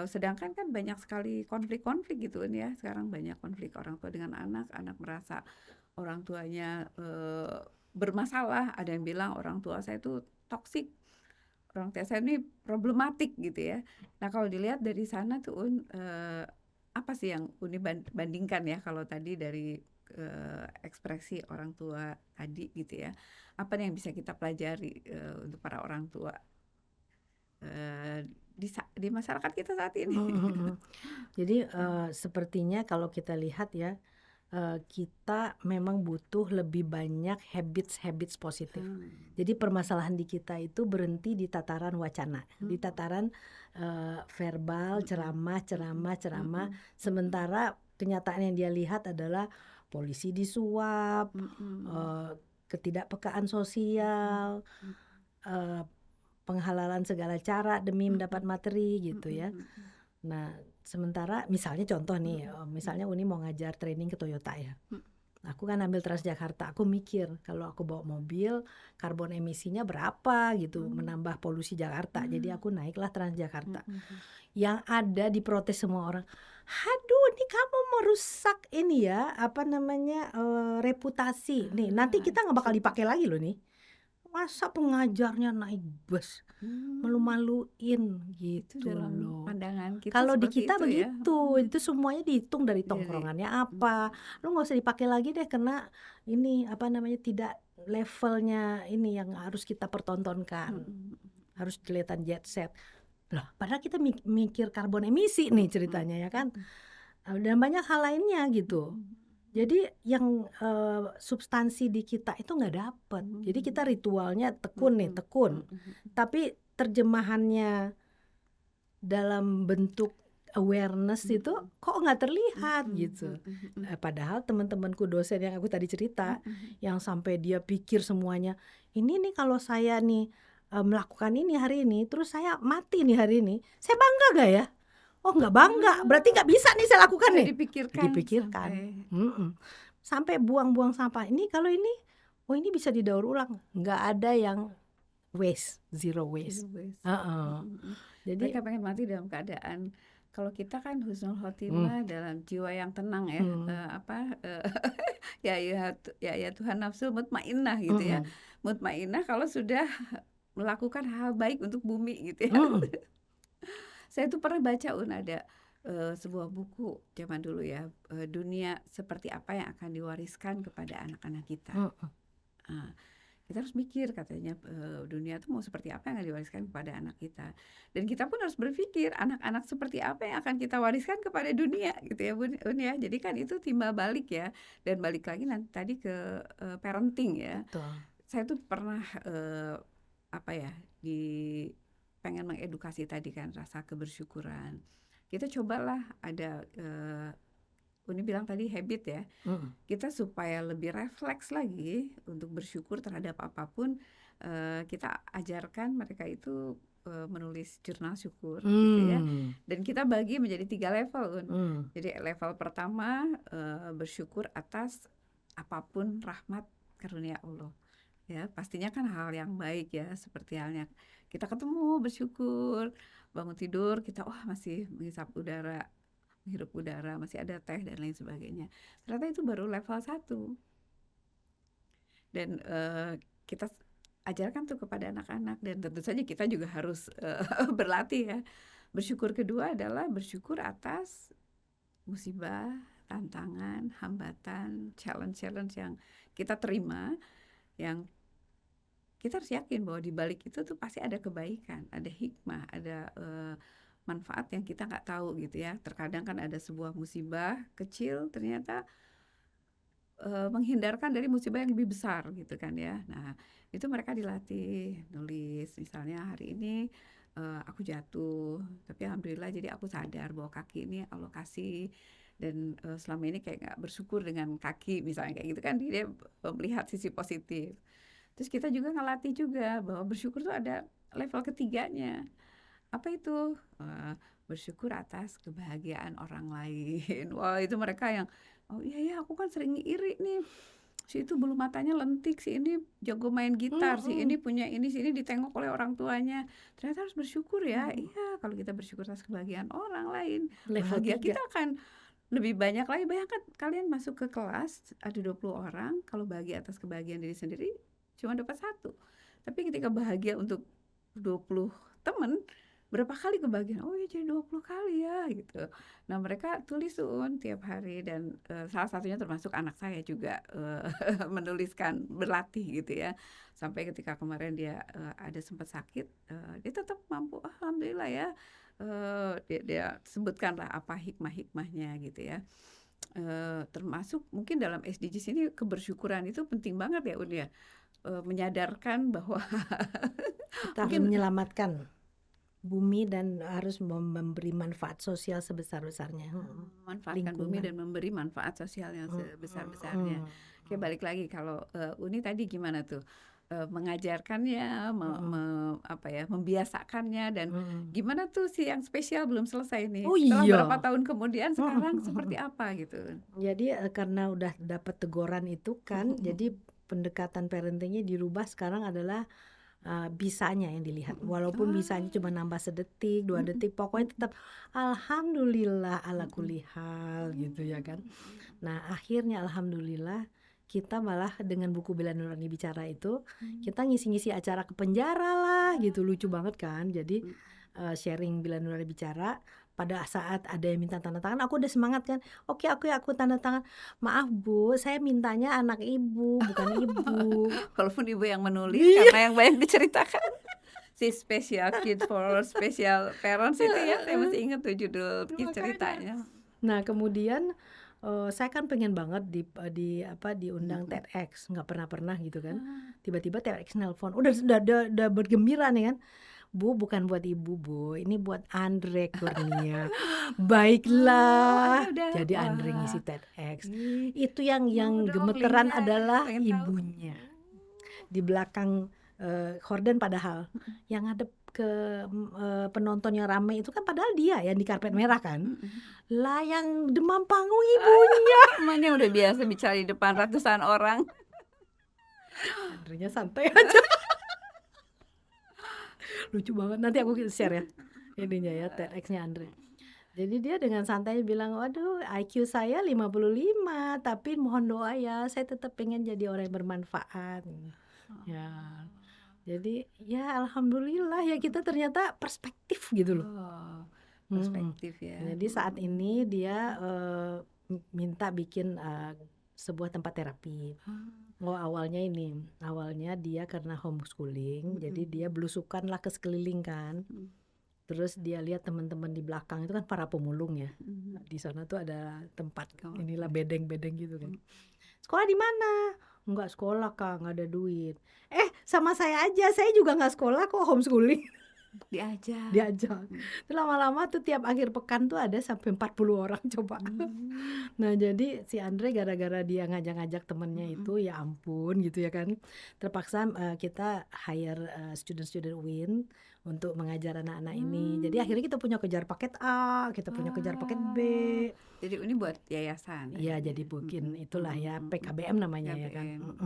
sedangkan kan banyak sekali konflik-konflik gitu kan ya. Sekarang banyak konflik orang tua dengan anak merasa orang tuanya bermasalah. Ada yang bilang orang tua saya itu toksik. Orang tua saya ini problematik gitu ya. Nah, kalau dilihat dari sana tuh apa sih yang Uni bandingkan ya kalau tadi dari ekspresi orang tua tadi gitu ya, apa yang bisa kita pelajari untuk para orang tua di masyarakat kita saat ini? Jadi sepertinya kalau kita lihat ya, kita memang butuh lebih banyak habits positif. Jadi permasalahan di kita itu berhenti di tataran wacana, di tataran verbal, ceramah. Sementara kenyataan yang dia lihat adalah polisi disuap, ketidakpekaan sosial, penghalalan segala cara demi mendapat materi gitu ya. Nah, sementara misalnya contoh nih, misalnya Uni mau ngajar training ke Toyota ya. Aku kan ambil Transjakarta, aku mikir kalau aku bawa mobil karbon emisinya berapa gitu, menambah polusi Jakarta. Jadi aku naiklah Transjakarta. Yang ada diprotes semua orang, aduh ini kamu merusak ini ya, reputasi. Nih nanti kita nggak bakal dipakai lagi loh nih. Masa pengajarnya naik bus, malu-maluin gitu dalam loh. pandangan kita Kalau di seperti kita itu begitu, ya. itu semuanya dihitung dari tongkrongannya apa. Lu nggak usah dipakai lagi deh karena ini tidak levelnya ini yang harus kita pertontonkan. Harus kelihatan jet set. Loh, padahal kita mikir karbon emisi nih ceritanya ya kan. Dan banyak hal lainnya gitu. Jadi yang substansi di kita itu nggak dapet. Jadi kita ritualnya tekun. Tapi terjemahannya dalam bentuk awareness itu kok nggak terlihat gitu. Padahal teman-temanku dosen yang aku tadi cerita, yang sampai dia pikir semuanya, ini nih kalau saya nih melakukan ini hari ini, terus saya mati nih hari ini, saya bangga gak ya? Oh nggak bangga, berarti nggak bisa nih saya lakukan Nggak nih. dipikirkan Sampai buang-buang sampah. Ini kalau ini, oh ini bisa didaur ulang. Nggak ada yang waste, zero waste. Jadi mereka pengen mati dalam keadaan, kalau kita kan husnul khotimah dalam jiwa yang tenang ya, ya Tuhan nafsu mutmainnah gitu ya, mutmainnah kalau sudah melakukan hal baik untuk bumi gitu ya. Saya tuh pernah baca ada sebuah buku zaman dulu ya, dunia seperti apa yang akan diwariskan kepada anak-anak kita. Kita harus mikir katanya, dunia tuh mau seperti apa yang akan diwariskan kepada anak kita, dan kita pun harus berpikir anak-anak seperti apa yang akan kita wariskan kepada dunia gitu ya Bun ya. Jadi kan itu timbal balik ya, dan balik lagi nanti tadi ke parenting ya. betul. Saya tuh pernah pengen mengedukasi tadi kan rasa kebersyukuran. Kita cobalah ada Uni bilang tadi habit ya. Kita supaya lebih refleks lagi untuk bersyukur terhadap apapun, kita ajarkan mereka itu menulis jurnal syukur gitu ya. Dan kita bagi menjadi 3 level Un. Jadi level pertama bersyukur atas apapun rahmat karunia Allah. Ya, pastinya kan hal yang baik ya, seperti halnya kita ketemu bersyukur, bangun tidur kita masih menghisap udara, menghirup udara, masih ada teh dan lain sebagainya. Ternyata itu baru level 1. Dan kita ajarkan tuh kepada anak-anak, dan tentu saja kita juga harus berlatih ya. Bersyukur kedua adalah bersyukur atas musibah, tantangan, hambatan, challenge yang kita terima, yang kita harus yakin bahwa di balik itu tuh pasti ada kebaikan, ada hikmah, ada manfaat yang kita nggak tahu gitu ya. Terkadang kan ada sebuah musibah kecil ternyata menghindarkan dari musibah yang lebih besar gitu kan ya. Nah itu mereka dilatih nulis, misalnya hari ini aku jatuh, tapi alhamdulillah jadi aku sadar bahwa kaki ini Allah kasih, dan selama ini kayak nggak bersyukur dengan kaki misalnya kayak gitu kan, dia melihat sisi positif. Terus kita juga ngelatih juga bahwa bersyukur tuh ada level ketiganya. Apa itu? Bersyukur atas kebahagiaan orang lain. Wah itu mereka yang, oh iya aku kan sering iri nih, si itu bulu matanya lentik, si ini jago main gitar, si ini punya ini, si ini ditengok oleh orang tuanya. Ternyata harus bersyukur ya. Iya, kalau kita bersyukur atas kebahagiaan orang lain, Level bahagia 3. kita akan lebih banyak lagi. Bayangkan kalian masuk ke kelas ada 20 orang, kalau bahagia atas kebahagiaan diri sendiri cuma dapat 1. Tapi ketika bahagia untuk 20 teman, berapa kali kebahagiaan? Oh ya jadi 20 kali ya gitu. Nah mereka tulis tiap hari, dan salah satunya termasuk anak saya juga menuliskan, berlatih gitu ya. Sampai ketika kemarin dia ada sempat sakit, dia tetap mampu, alhamdulillah ya. Dia sebutkanlah apa hikmah-hikmahnya gitu ya. Termasuk mungkin dalam SDGs ini kebersyukuran itu penting banget ya Un ya. Menyadarkan bahwa kita harus menyelamatkan bumi dan harus memberi manfaat sosial sebesar-besarnya. Manfaatkan bumi dan memberi manfaat sosial yang sebesar-besarnya. Oke, balik lagi kalau Uni tadi gimana tuh? Mengajarkannya, membiasakannya, dan gimana tuh si yang spesial belum selesai nih. Setelah berapa tahun kemudian sekarang seperti apa gitu. Jadi karena udah dapat teguran itu kan, jadi pendekatan parentingnya dirubah sekarang adalah bisanya yang dilihat. Walaupun bisanya cuma nambah sedetik, 2 detik, pokoknya tetap alhamdulillah ala kulli hal gitu ya kan. Nah akhirnya alhamdulillah kita malah dengan buku Bila Nurani Bicara itu kita ngisi-ngisi acara ke penjara lah gitu, lucu banget kan. Jadi sharing Bila Nurani Bicara, pada saat ada yang minta tanda tangan aku udah semangat kan, oke aku tanda tangan. Maaf Bu, saya mintanya anak ibu bukan ibu. Walaupun ibu yang menulis karena yang banyak diceritakan. Si Special Kid for Special Parents itu ya, saya masih ingat tuh judul ceritanya. Nah kemudian saya kan pengen banget diundang TEDx, nggak pernah gitu kan. Tiba-tiba TEDx nelpon, udah bergembira nih kan. Bu, bukan buat ibu, Bu, ini buat Andre Kurnia. Oh, Baiklah. Anda udah, Jadi Andre wah, ngisi TEDx. ih, Itu mau yang dong gemeteran linknya, adalah pengen tahu. ibunya. Di belakang horden padahal yang ngadep ke penonton yang rame itu kan padahal dia yang di karpet merah kan. Lah yang demam panggung ibunya. Mana udah biasa bicara di depan ratusan orang. Andrenya santai aja. Lucu banget, nanti aku share ya ininya ya TEDx-nya Andre. Jadi dia dengan santai bilang, waduh IQ saya 55, tapi mohon doa ya, saya tetap pengen jadi orang yang bermanfaat. Ya, jadi ya alhamdulillah ya kita ternyata perspektif gitu loh. Oh, perspektif ya. Jadi saat ini dia minta bikin sebuah tempat terapi. Awalnya dia karena homeschooling, jadi dia belusukan lah ke sekeliling kan. Terus dia lihat teman-teman di belakang itu kan para pemulung ya. Di sana tuh ada tempat inilah bedeng-bedeng gitu kan. Sekolah di mana? Enggak sekolah Kak, nggak ada duit. Sama saya aja, saya juga nggak sekolah kok, homeschooling. Diajak. Terus lama-lama tuh tiap akhir pekan tuh ada sampai 40 orang coba. Nah jadi si Andre gara-gara dia ngajak-ngajak temennya itu, ya ampun gitu ya kan, terpaksa kita hire student UIN untuk mengajar anak-anak ini. Jadi akhirnya kita punya kejar paket A, kita punya kejar paket B. Jadi ini buat yayasan. Iya, jadi bikin itulah ya PKBM namanya ya kan.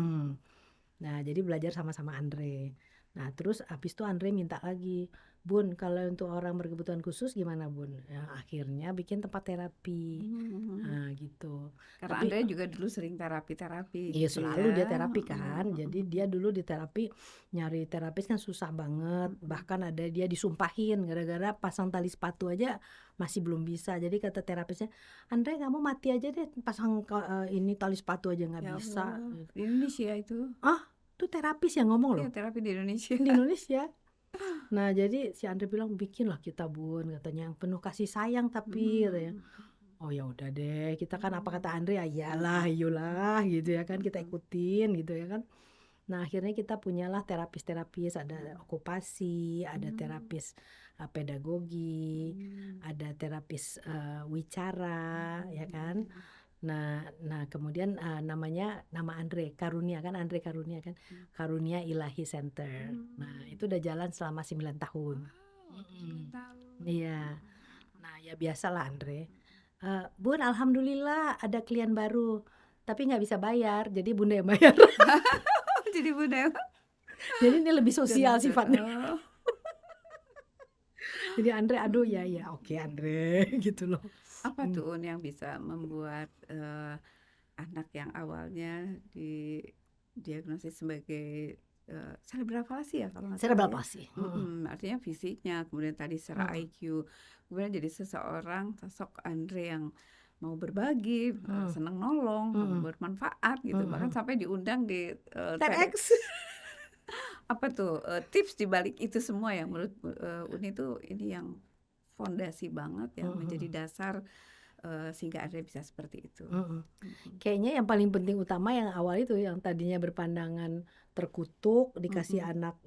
Nah jadi belajar sama-sama Andre. Nah terus habis itu Andre minta lagi, Bun kalau untuk orang berkebutuhan khusus gimana Bun? Ya, akhirnya bikin tempat terapi. Nah gitu. Karena Andre juga dulu sering terapi. Iya gitu selalu ya. dia terapi kan. Jadi dia dulu di terapi nyari terapis kan susah banget. Bahkan ada dia disumpahin gara-gara pasang tali sepatu aja masih belum bisa. Jadi kata terapisnya, Andre kamu mati aja deh pasang ini tali sepatu aja nggak Ya bisa. Allah, di Indonesia itu. Itu terapis yang ngomong loh. Iya, terapi di Indonesia. Di Indonesia. Nah jadi si Andre bilang bikinlah kita Bun, katanya yang penuh kasih sayang tapi katanya. Oh ya udah deh, kita kan apa kata Andre, ya iyalah gitu ya kan, kita ikutin gitu ya kan. Nah akhirnya kita punyalah terapis ada okupasi, ada terapis pedagogi, ada terapis wicara ya kan. Nah kemudian nama Andre Karunia kan, Karunia Ilahi Center. Nah itu udah jalan selama 9 tahun. 9 tahun. Iya. Nah ya biasalah Andre. Bun alhamdulillah ada klien baru, tapi nggak bisa bayar, jadi Bunda yang bayar. Jadi Bunda. Jadi ini lebih sosial sifatnya. Jadi Andre aduh ya oke Andre gitu loh. Apa tuh yang bisa membuat anak yang awalnya didiagnosis sebagai cerebral palsy ya kalau nggak Cerebral salah palsy. Artinya fisiknya, kemudian tadi secara IQ, kemudian jadi sosok Andre yang mau berbagi, senang nolong, bermanfaat gitu, bahkan sampai diundang di TEDx. Apa tuh tips di balik itu semua yang menurut Uni tuh ini yang fondasi banget yang menjadi dasar sehingga Andre bisa seperti itu. Kayaknya yang paling penting utama yang awal itu yang tadinya berpandangan terkutuk, dikasih anak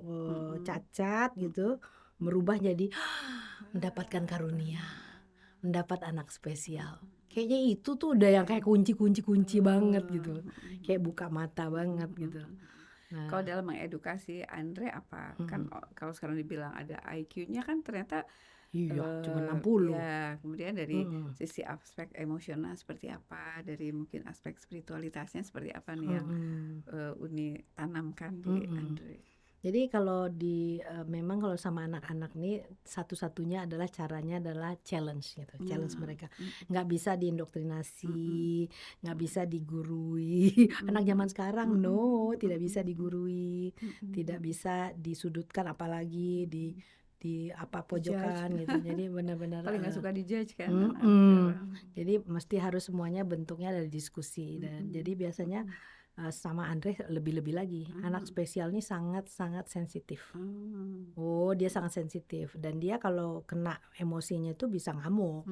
cacat gitu, merubah jadi mendapatkan karunia, mendapat anak spesial. Kayaknya itu tuh udah yang kayak kunci banget gitu, kayak buka mata banget gitu. Nah, kalau dalam mengedukasi Andre apa? Kan kalau sekarang dibilang ada IQ-nya kan ternyata cuma 60. Ya, kemudian dari sisi aspek emosional seperti apa, dari mungkin aspek spiritualitasnya seperti apa nih yang Uni tanamkan di Andre. Jadi kalau memang kalau sama anak-anak nih satu-satunya adalah caranya adalah challenge gitu, challenge mereka. Nggak bisa diindoktrinasi, nggak bisa digurui. Anak zaman sekarang tidak bisa digurui, tidak bisa disudutkan apalagi di pojokan gitu. Jadi benar-benar paling nggak suka dijudge kan. Jadi mesti harus semuanya bentuknya dari diskusi dan jadi biasanya sama Andre lebih-lebih lagi. Anak spesial ini sangat-sangat sensitif. Hmm. Oh, dia sangat sensitif dan dia kalau kena emosinya itu bisa ngamuk.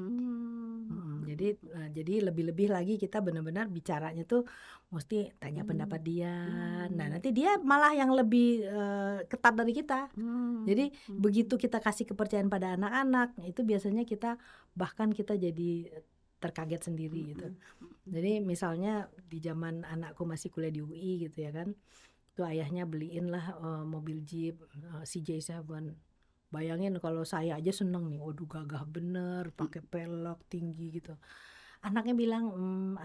Jadi lebih-lebih lagi kita benar-benar bicaranya tuh mesti tanya pendapat dia. Nah, nanti dia malah yang lebih ketat dari kita. Jadi begitu kita kasih kepercayaan pada anak-anak, itu biasanya kita jadi terkaget sendiri gitu. Jadi misalnya di zaman anakku masih kuliah di UI gitu ya kan, tuh ayahnya beliin lah mobil Jeep CJ7. Bayangin kalau saya aja seneng nih, waduh gagah bener, pakai pelek tinggi gitu. Anaknya bilang,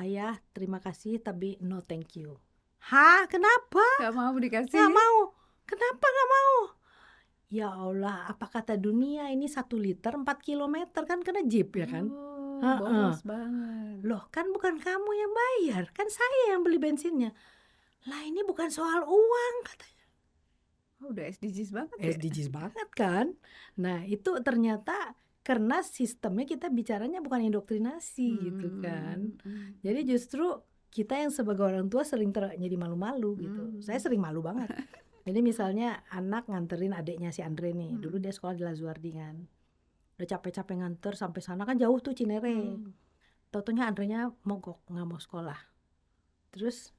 ayah terima kasih tapi no thank you. Hah, kenapa? Gak mau dikasih? Nggak mau. Kenapa nggak mau? Ya Allah, apa kata dunia ini 1 liter 4 kilometer kan kena Jeep ya kan? Boros banget. Loh kan bukan kamu yang bayar, kan saya yang beli bensinnya. Lah ini bukan soal uang katanya. Udah SDGs banget ya? SDGs banget kan. Nah itu ternyata karena sistemnya kita bicaranya bukan indoktrinasi gitu kan. Jadi justru kita yang sebagai orang tua sering jadi malu-malu gitu. Saya sering malu banget. Jadi misalnya anak nganterin adiknya si Andre nih, dulu dia sekolah di Lazuardi kan. Udah capek-capek nganter sampai sana kan jauh tuh Cinere. Taunya Andrenya mogok, nggak mau sekolah. Terus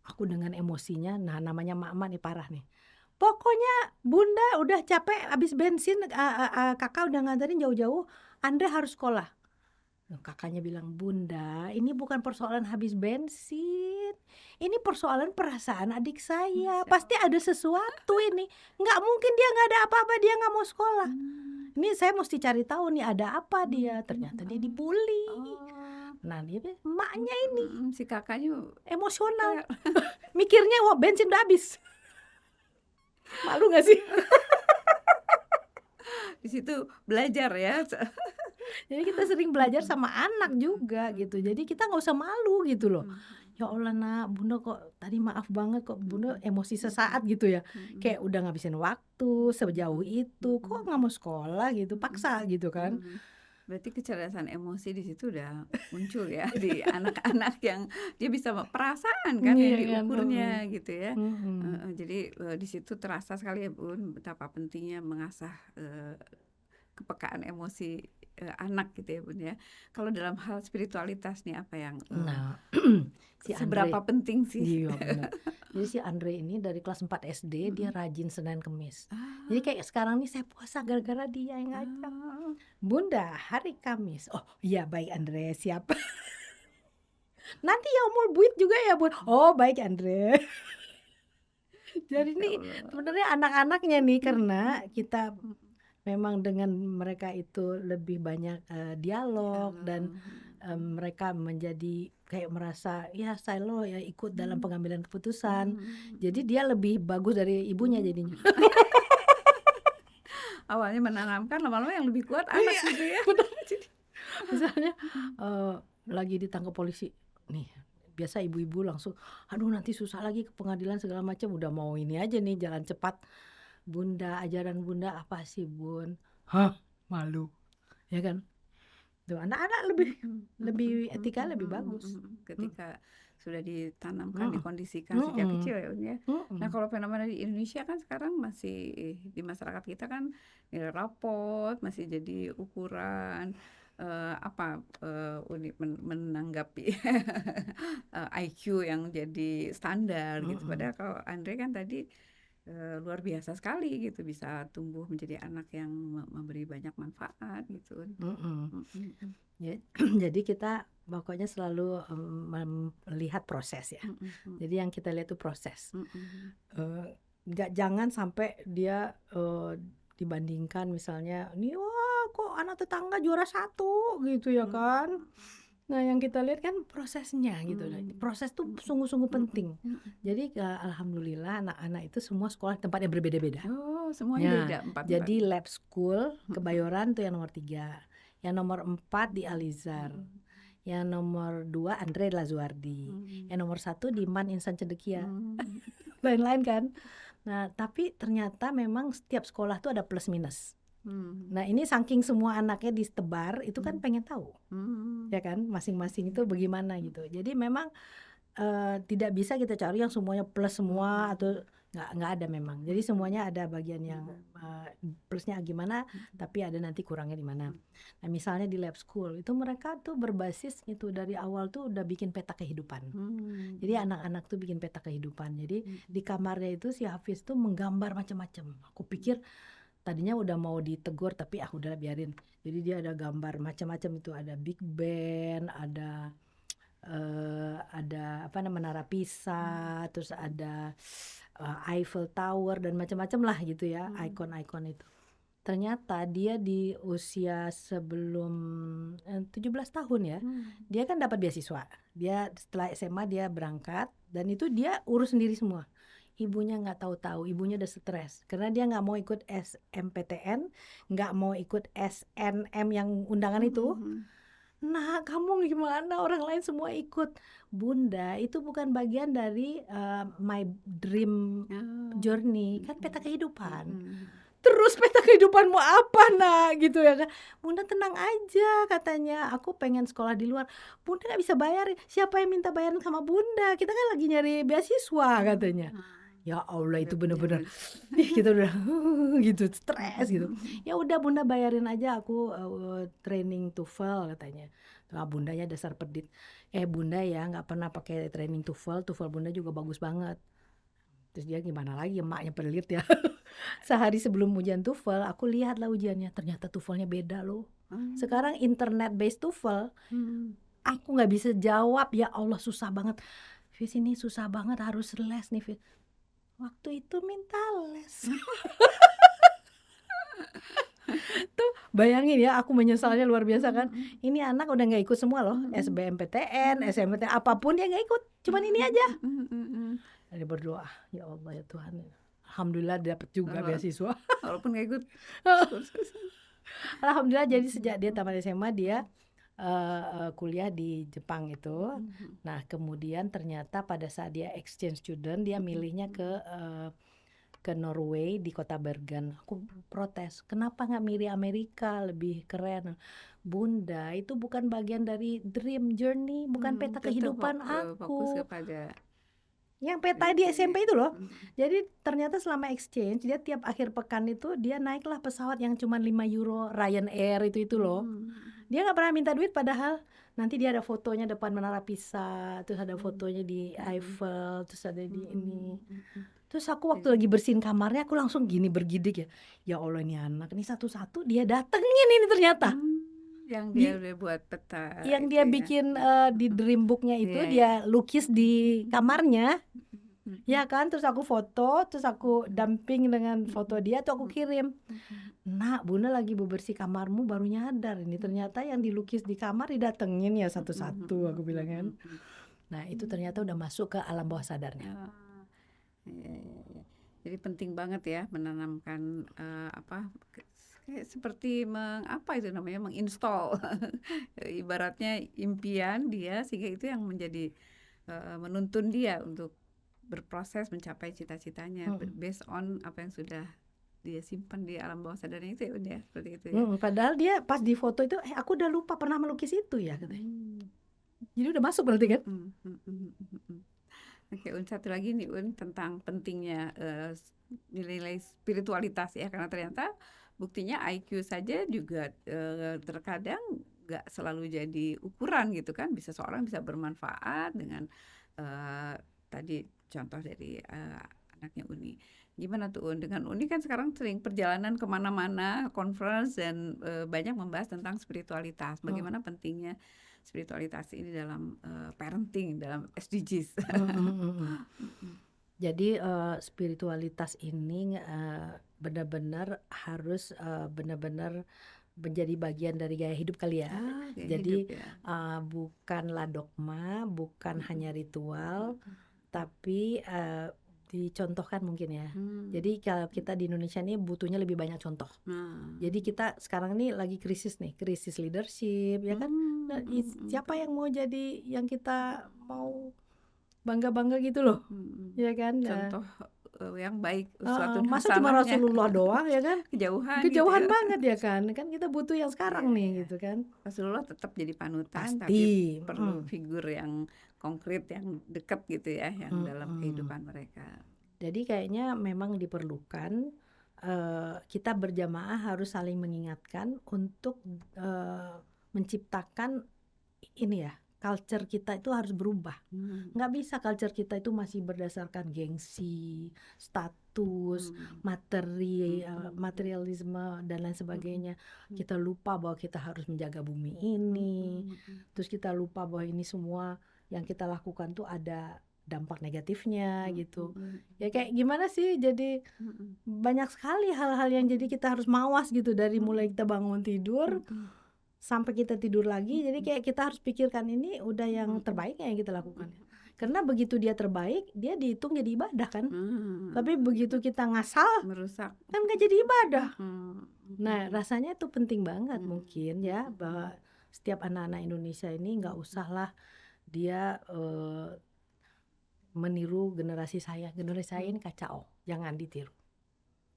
aku dengan emosinya, nah namanya mak-mak nih parah nih. Pokoknya bunda udah capek habis bensin, kakak udah nganterin jauh-jauh, Andre harus sekolah. Kakaknya bilang, bunda ini bukan persoalan habis bensin, ini persoalan perasaan adik saya. Pasti ada sesuatu ini, nggak mungkin dia nggak ada apa-apa, dia nggak mau sekolah. Ini saya mesti cari tahu nih ada apa dia. Ternyata dia dibully. Nah dia emaknya ini si kakaknya emosional. Mikirnya wah bensin udah habis. Malu gak sih? Di situ belajar ya. Jadi kita sering belajar sama anak juga gitu. Jadi kita nggak usah malu gitu loh. Ya Allah nak, bunda kok tadi maaf banget kok bunda emosi sesaat gitu ya. Kayak udah ngabisin waktu sejauh itu, kok nggak mau sekolah gitu, paksa gitu kan. Berarti kecerdasan emosi di situ udah muncul ya di anak-anak yang dia bisa perasaan kan yang diukurnya gitu ya. Jadi di situ terasa sekali ya Bun betapa pentingnya mengasah kepekaan emosi anak gitu ya Bun ya. Kalau dalam hal spiritualitas nih apa yang si seberapa Andre, penting sih? Iya benar. Jadi si Andre ini dari kelas 4 SD dia rajin Senin Kemis. Jadi kayak sekarang nih saya puasa gara-gara dia yang ngajak. Bunda hari Kamis. Oh iya baik Andre, siap. Nanti ya mau buit juga ya Bun. Oh baik Andre. Jadi nih sebenarnya anak-anaknya nih karena kita memang dengan mereka itu lebih banyak dialog dan mereka menjadi kayak merasa ya saya lo ya ikut dalam pengambilan keputusan. Jadi dia lebih bagus dari ibunya jadinya. Awalnya menanamkan, lama-lama yang lebih kuat anak gitu ya. Misalnya lagi ditangkap polisi nih, biasa ibu-ibu langsung aduh nanti susah lagi ke pengadilan segala macam, udah mau ini aja nih jalan cepat. Bunda, ajaran bunda apa sih Bun? Hah, malu ya kan. Tuh anak-anak lebih etika lebih bagus ketika sudah ditanamkan, dikondisikan sejak kecil ya Bun ya. Nah kalau fenomena di Indonesia kan sekarang masih di masyarakat kita kan nilai rapot masih jadi ukuran menanggapi IQ yang jadi standar gitu. Padahal kalau Andre kan tadi luar biasa sekali gitu, bisa tumbuh menjadi anak yang memberi banyak manfaat gitu. Jadi kita pokoknya selalu melihat proses ya. Jadi yang kita lihat itu proses. Jangan sampai dia dibandingkan misalnya nih wah kok anak tetangga juara 1 gitu ya kan. Nah yang kita lihat kan prosesnya gitu. Proses tuh sungguh-sungguh penting. Jadi alhamdulillah anak-anak itu semua sekolah tempat yang berbeda-beda. Oh semuanya beda. Jadi lab school Kebayoran tuh yang nomor 3, yang nomor 4 di Alizar, yang nomor 2 Andre Lazuardi, yang nomor 1 di Man Insan Cendekia, lain-lain kan. Nah tapi ternyata memang setiap sekolah tuh ada plus minus. Nah ini saking semua anaknya disebar itu kan pengen tahu ya kan masing-masing itu bagaimana gitu. Jadi memang tidak bisa kita cari yang semuanya plus semua atau nggak ada memang. Jadi semuanya ada bagian yang plusnya gimana, tapi ada nanti kurangnya di mana. Nah misalnya di lab school itu mereka tuh berbasis itu dari awal tuh udah bikin peta kehidupan. Jadi anak-anak tuh bikin peta kehidupan. Jadi di kamarnya itu si Hafiz tuh menggambar macam-macam. Aku pikir tadinya udah mau ditegur tapi udah biarin. Jadi dia ada gambar macam-macam itu, ada Big Ben, ada Menara Pisa, terus ada Eiffel Tower dan macam-macam lah gitu ya, ikon-ikon itu. Ternyata dia di usia sebelum 17 tahun ya, dia kan dapat beasiswa. Dia setelah SMA dia berangkat dan itu dia urus sendiri semua. Ibunya nggak tahu-tahu, ibunya udah stres karena dia nggak mau ikut SMPTN, nggak mau ikut SNM yang undangan itu. Nah, kamu gimana? Orang lain semua ikut. Bunda, itu bukan bagian dari my dream journey, kan peta kehidupan. Terus peta kehidupanmu apa nak gitu ya kan? Bunda tenang aja katanya, aku pengen sekolah di luar. Bunda nggak bisa bayarin. Siapa yang minta bayaran sama Bunda? Kita kan lagi nyari beasiswa katanya. Ya Allah itu bener-bener kita udah gitu stres gitu. Ya udah Bunda bayarin aja aku training TOEFL katanya. Nah, bundanya dasar pedit. Bunda ya nggak pernah pakai training TOEFL Bunda juga bagus banget. Terus dia gimana lagi, emaknya pelit ya. Sehari sebelum ujian TOEFL aku lihat lah ujiannya, ternyata TOEFL-nya beda loh. Sekarang internet based TOEFL aku nggak bisa jawab, ya Allah susah banget. Fis ini susah banget, harus les nih Fis. Waktu itu minta les. Tuh bayangin ya, aku menyesalnya luar biasa kan. Ini anak udah nggak ikut semua loh, SBMPTN, SMPTN, apapun dia nggak ikut, cuman ini aja. Dia berdoa, ya Allah ya Tuhan, alhamdulillah dapat juga beasiswa. Walaupun nggak ikut. Alhamdulillah, jadi sejak dia tamat SMA dia kuliah di Jepang itu. Nah kemudian ternyata pada saat dia exchange student dia milihnya ke Norway di kota Bergen. Aku protes, kenapa nggak milih Amerika, lebih keren. Bunda, itu bukan bagian dari dream journey, bukan peta kehidupan aku. Fokus kepada yang peta di SMP itu loh. Jadi ternyata selama exchange dia tiap akhir pekan itu dia naiklah pesawat yang cuma 5 euro Ryanair itu loh. Dia nggak pernah minta duit, padahal nanti dia ada fotonya depan Menara Pisa, terus ada fotonya di Eiffel, terus ada di ini. Terus aku waktu lagi bersihin kamarnya aku langsung gini bergidik ya. Ya Allah ini anak, ini satu-satu dia datengin ini ternyata. Yang dia udah buat peta. Yang dia bikin di dream booknya itu dia lukis di kamarnya. Ya kan, terus aku foto, terus aku damping dengan foto dia, tuh aku kirim. Nak, Bunda lagi bebersih kamarmu baru nyadar ini ternyata yang dilukis di kamar didatengin ya satu-satu, aku bilang kan. Nah itu ternyata udah masuk ke alam bawah sadarnya. Jadi penting banget ya menanamkan kayak seperti menginstall ibaratnya impian dia, sehingga itu yang menjadi menuntun dia untuk berproses mencapai cita-citanya based on apa yang sudah dia simpan di alam bawah sadarnya itu ya udah seperti itu ya. Padahal dia pas di foto itu aku udah lupa pernah melukis itu ya katanya. Jadi udah masuk berarti kan. Oke, satu lagi nih tentang pentingnya nilai-nilai spiritualitas ya, karena ternyata buktinya IQ saja juga terkadang nggak selalu jadi ukuran gitu kan. Seorang bisa bermanfaat dengan tadi contoh dari anaknya Uni. Gimana tuh dengan Uni kan sekarang sering perjalanan kemana-mana, conference, dan banyak membahas tentang spiritualitas. Bagaimana pentingnya spiritualitas ini dalam parenting, dalam SDGs. Jadi spiritualitas ini benar-benar harus benar-benar menjadi bagian dari gaya hidup kali ya. Jadi bukanlah dogma, bukan hanya ritual, tapi dicontohkan mungkin ya. Jadi kalau kita di Indonesia ini butuhnya lebih banyak contoh. Jadi kita sekarang ini lagi krisis leadership ya kan. Siapa yang mau jadi yang kita mau bangga-bangga gitu loh, Mm-mm. ya kan? Contoh yang baik, uswatun Masa cuma hasanahnya Rasulullah doang ya kan? kejauhan gitu Kejauhan ya. banget ya kan? Kan kita butuh yang Iya, sekarang nih iya. gitu kan? Rasulullah tetap jadi panutan, tapi Pasti. perlu figur yang konkret, yang dekat gitu ya, yang dalam kehidupan mereka. Jadi kayaknya memang diperlukan kita berjamaah harus saling mengingatkan untuk menciptakan ini ya, culture kita itu harus berubah. Nggak bisa culture kita itu masih berdasarkan gengsi, status, materi, materialisme dan lain sebagainya. Kita lupa bahwa kita harus menjaga bumi ini. Terus kita lupa bahwa ini semua yang kita lakukan tuh ada dampak negatifnya gitu. Ya kayak gimana sih, jadi banyak sekali hal-hal yang jadi kita harus mawas gitu dari mulai kita bangun tidur sampai kita tidur lagi. Jadi kayak kita harus pikirkan ini udah yang terbaik yang kita lakukan. Karena begitu dia terbaik, dia dihitung jadi ibadah kan. Tapi begitu kita ngasal, merusak kan gak jadi ibadah. Nah rasanya itu penting banget mungkin ya, bahwa setiap anak-anak Indonesia ini gak usah lah dia meniru generasi saya ini kacau, jangan ditiru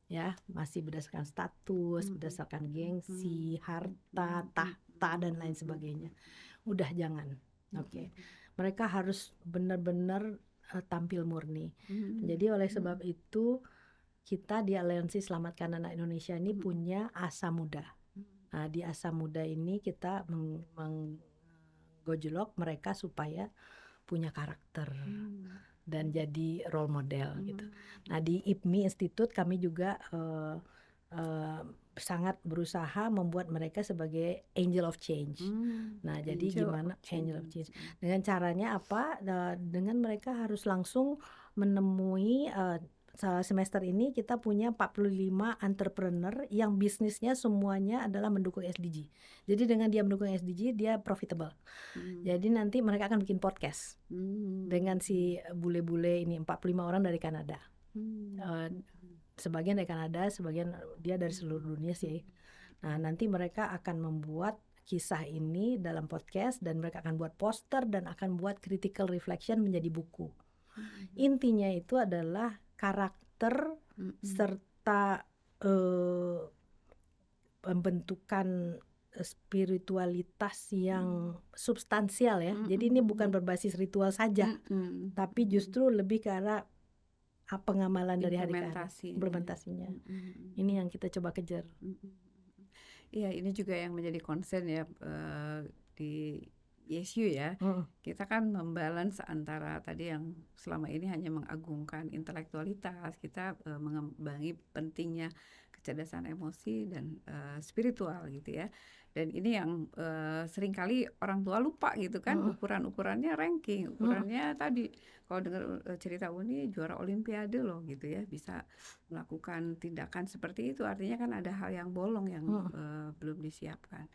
ya, masih berdasarkan status, berdasarkan gengsi, harta, tahta dan lain sebagainya. Udah jangan. Oke. Mereka harus benar-benar tampil murni. Jadi oleh sebab itu kita di Aliansi Selamatkan Anak Indonesia ini punya asa muda. Nah, di asa muda ini kita menggojlok mereka supaya punya karakter dan jadi role model gitu. Nah di IPMI Institute kami juga sangat berusaha membuat mereka sebagai angel of change. Nah jadi gimana angel of change? Dengan caranya apa? Dengan mereka harus langsung menemui semester ini kita punya 45 entrepreneur yang bisnisnya semuanya adalah mendukung SDG. Jadi dengan dia mendukung SDG dia profitable. Jadi nanti mereka akan bikin podcast dengan si bule-bule ini, 45 orang dari Kanada. Sebagian dari Kanada, sebagian dia dari seluruh dunia sih. Nah nanti mereka akan membuat kisah ini dalam podcast dan mereka akan buat poster dan akan buat critical reflection menjadi buku. Intinya itu adalah karakter serta pembentukan spiritualitas yang substansial ya. Jadi ini bukan berbasis ritual saja, tapi justru lebih ke arah pengamalan dari hari ke hari, implementasinya. Ini yang kita coba kejar. Iya, ini juga yang menjadi concern ya di YSU ya. Kita kan membalance antara tadi yang selama ini hanya mengagungkan intelektualitas, kita mengembangi pentingnya kecerdasan emosi dan spiritual gitu ya. Dan ini yang seringkali orang tua lupa gitu kan, ukurannya ranking, ukurannya tadi kalau dengar cerita Uni juara olimpiade loh gitu ya, bisa melakukan tindakan seperti itu, artinya kan ada hal yang bolong yang belum disiapkan.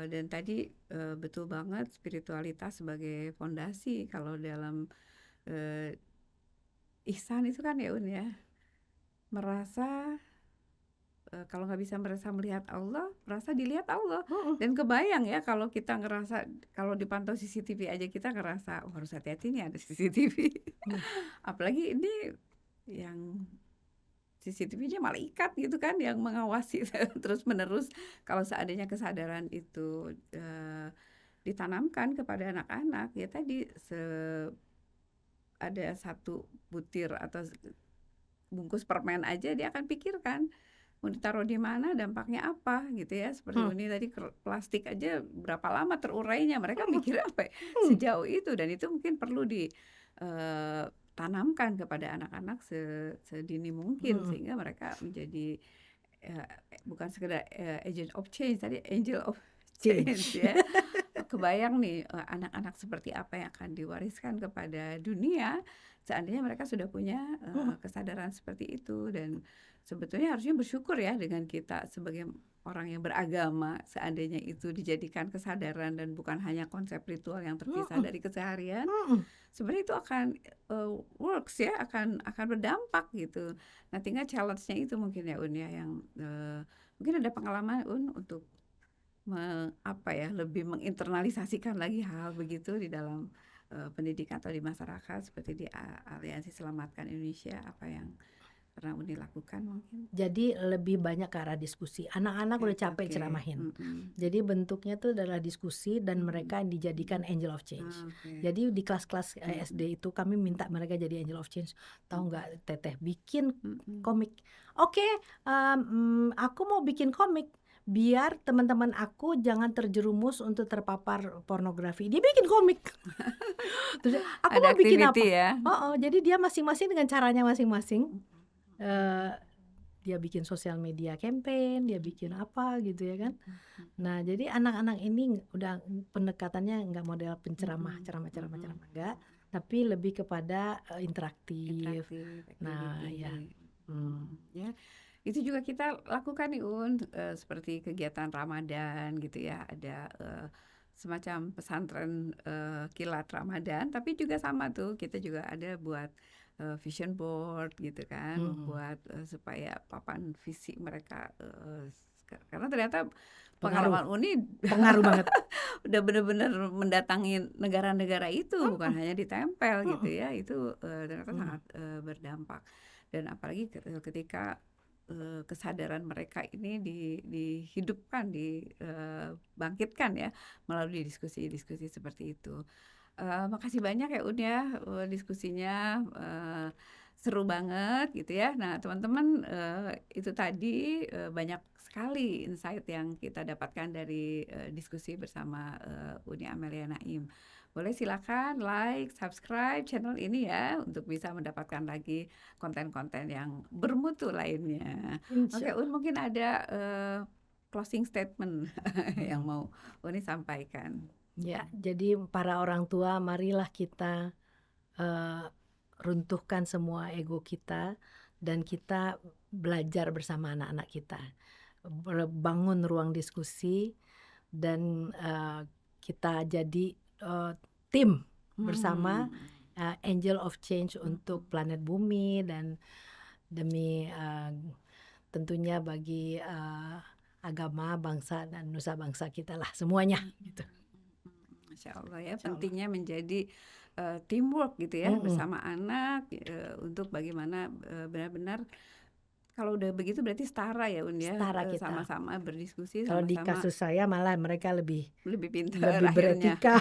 Dan tadi betul banget spiritualitas sebagai fondasi. Kalau dalam ihsan itu kan ya Un ya, merasa kalau nggak bisa merasa melihat Allah, merasa dilihat Allah. Dan kebayang ya kalau kita ngerasa, kalau dipantau CCTV aja kita ngerasa harus hati-hati nih ada CCTV. Apalagi ini yang CCTV-nya malaikat gitu kan yang mengawasi terus menerus. Kalau seandainya kesadaran itu ditanamkan kepada anak-anak, ya tadi ada satu butir atau bungkus permen aja dia akan pikirkan mau ditaruh di mana, dampaknya apa gitu ya. Seperti Uni tadi, plastik aja berapa lama terurainya, mereka mikir apa sejauh itu. Dan itu mungkin perlu ditanamkan kepada anak-anak sedini mungkin sehingga mereka menjadi bukan sekedar agent of change, tadi angel of change ya. Kebayang nih anak-anak seperti apa yang akan diwariskan kepada dunia seandainya mereka sudah punya kesadaran seperti itu. Dan sebetulnya harusnya bersyukur ya dengan kita sebagai orang yang beragama, seandainya itu dijadikan kesadaran dan bukan hanya konsep ritual yang terpisah dari keseharian. Sebenarnya itu akan works ya, akan berdampak gitu. Nah tinggal challenge-nya itu mungkin ya Un ya, yang mungkin ada pengalaman Un untuk lebih menginternalisasikan lagi hal begitu di dalam pendidikan atau di masyarakat seperti di Aliansi Selamatkan Indonesia, apa yang pernah Uni lakukan mungkin? Jadi lebih banyak ke arah diskusi. Anak-anak udah capek Oke. ceramahin. Jadi bentuknya tuh adalah diskusi dan mereka dijadikan angel of change. Oke. Jadi di kelas-kelas SD itu kami minta mereka jadi angel of change. Tahu nggak Teteh, bikin komik. Oke, aku mau bikin komik biar teman-teman aku jangan terjerumus untuk terpapar pornografi. Dia bikin komik. Terus aku Ada mau bikin apa? activity ya. Jadi dia masing-masing dengan caranya masing-masing. Dia bikin sosial media campaign, dia bikin apa gitu ya kan. Nah jadi anak-anak ini udah pendekatannya nggak model penceramah, ceramah enggak, tapi lebih kepada interaktif. Nah ya. Ya, itu juga kita lakukan nih seperti kegiatan Ramadan gitu ya, ada semacam pesantren kilat Ramadan, tapi juga sama tuh kita juga ada buat vision board gitu kan, membuat supaya papan visi mereka, karena ternyata pengalaman Uni pengaruh banget. udah benar-benar mendatangi negara-negara itu, bukan hanya ditempel gitu ya, itu ternyata sangat berdampak. Dan apalagi ketika kesadaran mereka ini dihidupkan, dibangkitkan ya melalui diskusi-diskusi seperti itu. Makasih banyak ya Un ya, diskusinya seru banget gitu ya. Nah teman-teman, itu tadi banyak sekali insight yang kita dapatkan dari diskusi bersama Uni Amelia Naim. Boleh silakan like, subscribe channel ini ya untuk bisa mendapatkan lagi konten-konten yang bermutu lainnya. Oke Un, mungkin ada closing statement yang mau Uni sampaikan. Ya, jadi para orang tua marilah kita runtuhkan semua ego kita dan kita belajar bersama anak-anak kita. Bangun ruang diskusi dan kita jadi tim bersama Angel of Change untuk planet bumi dan demi tentunya bagi agama, bangsa dan nusa bangsa kita lah semuanya gitu. Masya Allah ya, pentingnya menjadi teamwork gitu ya bersama anak untuk bagaimana benar-benar kalau udah begitu berarti setara ya Un ya, sama-sama berdiskusi. Kalau di kasus saya malah mereka lebih pintar, lebih beretika.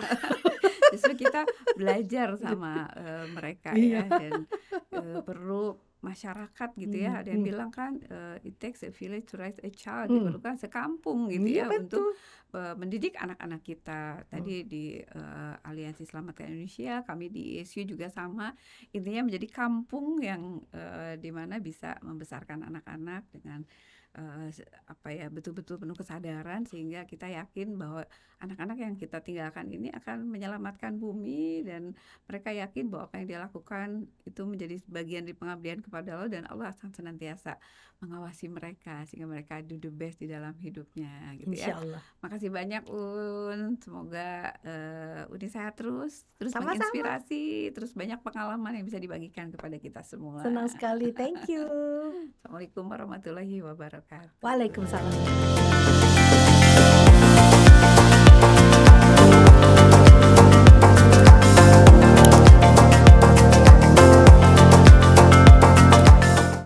Justru kita belajar sama mereka ya, dan perlu masyarakat gitu ya. Ada yang bilang kan it takes a village to raise a child, diperlukan sekampung gitu ya untuk mendidik anak-anak kita. Tadi di Aliansi Selamatkan Indonesia, kami di ESU juga sama, intinya menjadi kampung yang di mana bisa membesarkan anak-anak dengan betul-betul penuh kesadaran, sehingga kita yakin bahwa anak-anak yang kita tinggalkan ini akan menyelamatkan bumi, dan mereka yakin bahwa apa yang dia lakukan itu menjadi bagian dari pengabdian kepada Allah, dan Allah akan senantiasa mengawasi mereka sehingga mereka do the best di dalam hidupnya gitu ya. Insyaallah. Makasih banyak Un, semoga Uni sehat terus Sama-sama. menginspirasi, terus banyak pengalaman yang bisa dibagikan kepada kita semua. Senang sekali, thank you. Assalamualaikum warahmatullahi wabarakatuh. Waalaikumsalam.